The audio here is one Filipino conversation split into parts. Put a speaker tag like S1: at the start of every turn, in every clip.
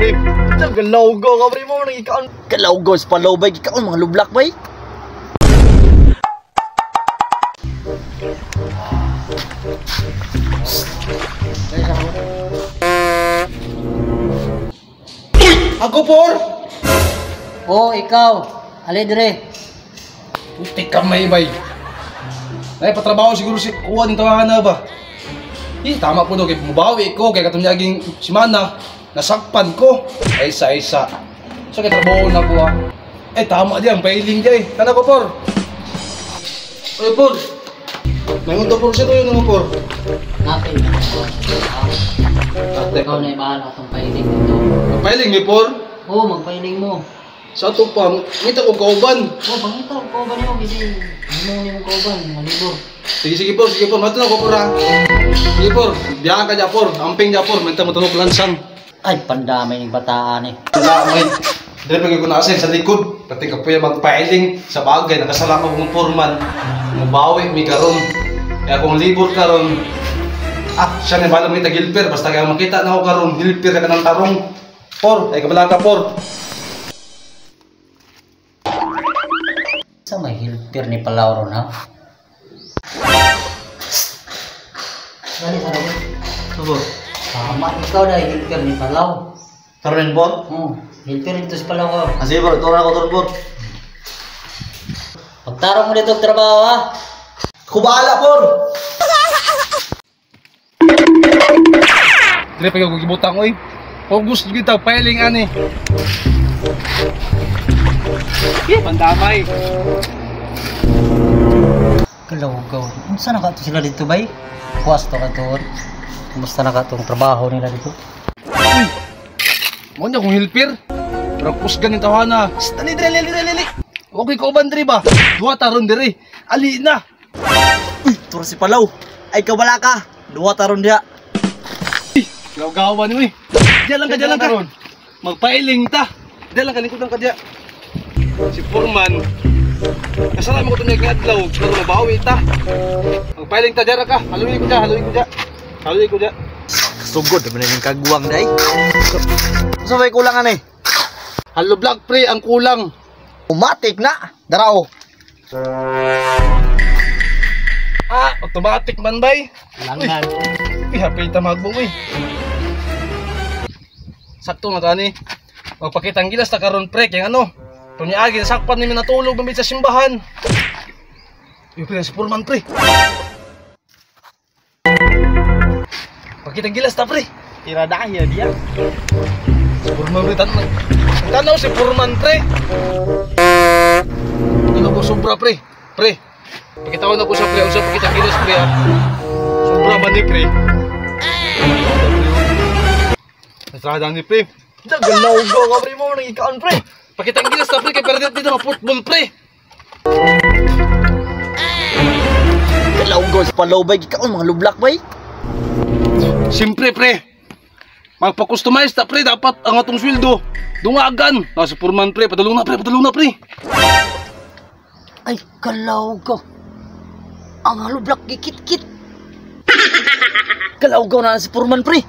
S1: pre. Galaw go ka pre mo nang ikaon. Galaw go sa palaw bay ikaon mga lublak bay. Ako por.
S2: Oh, ikaw. Ali dire.
S3: Putik ka may bay. Ay patrabaho siguro si kuha ng tawahan na ba? Tama po no, kaya bumabawi ko, kaya katunyaging simana, nasakpan ko, ay isa-isa. So kaya trabaho na ko ha. Tama diyan, pailing diyan. Kana ko por? Oy por. Nangunto por siya to yun naman por.
S2: Napin. Ikaw na ibahala itong pailing dito.
S3: Pailing mi por?
S2: Oo, magpailing mo.
S3: Sa ito pa, ngita ko kauban.
S2: Oo, pangita ko kauban mo kasi hinong niyo mong kauban, malibor.
S3: Sige por, mato na ko por ha. Sige por, biyakan ka dyan por, amping dyan por, menta mo tunok lansang.
S2: Ay, pandamay ng bataan eh.
S3: Pandamay. Dahil pag ko nakasin sa likod, pati ka po yung magpailing sa bagay, nakasala ko kong foreman. Mabawi, may karon. Kaya kung libor karon, siya na balang may tagilper, basta kaya makita na ako karon, hilper ka ng tarong. Por, ay kabala ka por.
S2: Sa may hilper ni Palauron ha? Dali sa dali.
S1: Tubo.
S2: Tama, ikaw dahil hilper ni Palau.
S1: Tarunin por.
S2: Hilper dito sa Palau ka.
S1: Sige por, turon por.
S2: Pagtarong mo dito trabaho ha?
S1: Kubala por.
S3: Dili pag ako gibutang oy. Focus kita pailing ani. Pandamay.
S2: Galaw-gaw. Unsa na ka sila dito bay? Kuwas to ka to. Kumusta na ka tong trabaho nila dito?
S3: Uy! Mo niya kung hilper. Pero kusgan yung tawana. Dali. Okay ko ba ba? Duwa taron diri. Ali na.
S1: Uy, turo si Palaw. Ay kabala ka. Duwa taron dia.
S3: Gaw-gawan mo eh. Diyan lang ka. Magpailing ta. Diyan lang ka, likod lang ka diyan. Si Foreman. Kasalaman ko ito niya adlaw. Pero mabawi ta. Magpailing ta diyan ka. Haluin ko diyan.
S1: Sugod, naman yung kagwang day. So may kulangan eh.
S3: Halo black pre, ang kulang.
S1: Umatik na. Darao.
S3: Automatic man bay.
S2: Langan.
S3: Hapay ta magbong eh. Sakto na tani. Magpakitang gilas ta karon pre kay ano. Tunyagi sakpan ni natulog gamit sa simbahan. Yung pre si Foreman pre. Pakitang gilas ta pre.
S1: Tira dahil dia.
S3: Si Foreman pre tanaw si Foreman pre. Ano ko sobra pre. Pre. Pakitawan na ko sa pre, unsa pakitang gilas pre ha. Sobra man ni pre. Nasrada ni pre.
S1: Galaw go ka pre mo nang ikaon pre.
S3: Pakitang gilas na pre, kaya pwede dito na football pre.
S1: Galaw go sa palaw bay ikaon mga lublak bay.
S3: Siyempre pre. Magpa-customize ta pre, dapat ang atong sweldo dungagan. Si Foreman pre, padulong na pre.
S2: Ay, galaw ko. Ang halublak gikit-kit.
S1: Galaw go na si Foreman pre.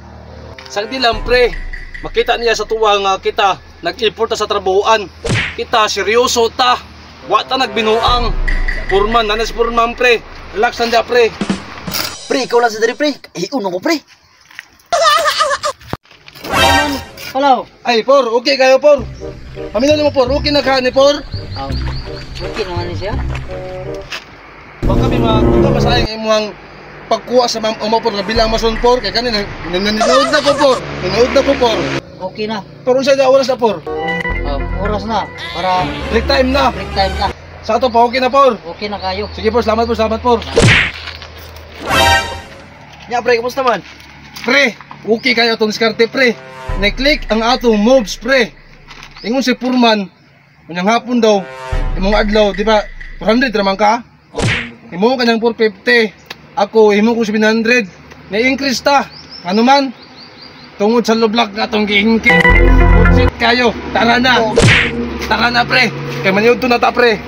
S3: Sagdi lang pre. Makita niya sa tuwa nga kita nag-import ta sa trabahoan. Kita seryoso ta. Wa ta nagbinuang. Foreman, nanas Foreman pre. Relax na dia pre.
S1: Pre, ikaw lang sa diri pre. Uno ko pre.
S2: Palau.
S3: Ay, por, okay kayo por. Pamilya mo por, okay na ka ni por.
S2: Okay naman niya siya.
S3: Wag kami masayang imuhang pagkuha sa mo por nga bilang mason por kay kanina nanood na ko por.
S2: Okay na.
S3: Pero unsa da oras na por?
S2: Oras na para
S3: Break time na.
S2: break time na.
S3: Sa ato pa okay na por.
S2: Okay na kayo.
S3: Sige por, salamat por.
S1: Nya pre, kumusta man?
S3: Pre, okay kayo itong diskarte pre. Na-click ang atong moves pre. Ingon si Foreman, unyang hapon daw, imong adlaw, di ba? 400 naman ka? Imo kanyang 450. Ako, imo ko 700. Na-increase ta. Ano man? Tungod sa lublak nga itong giingkit. Good shit kayo. Tara na pre. Kaya maniyod to na ta pre.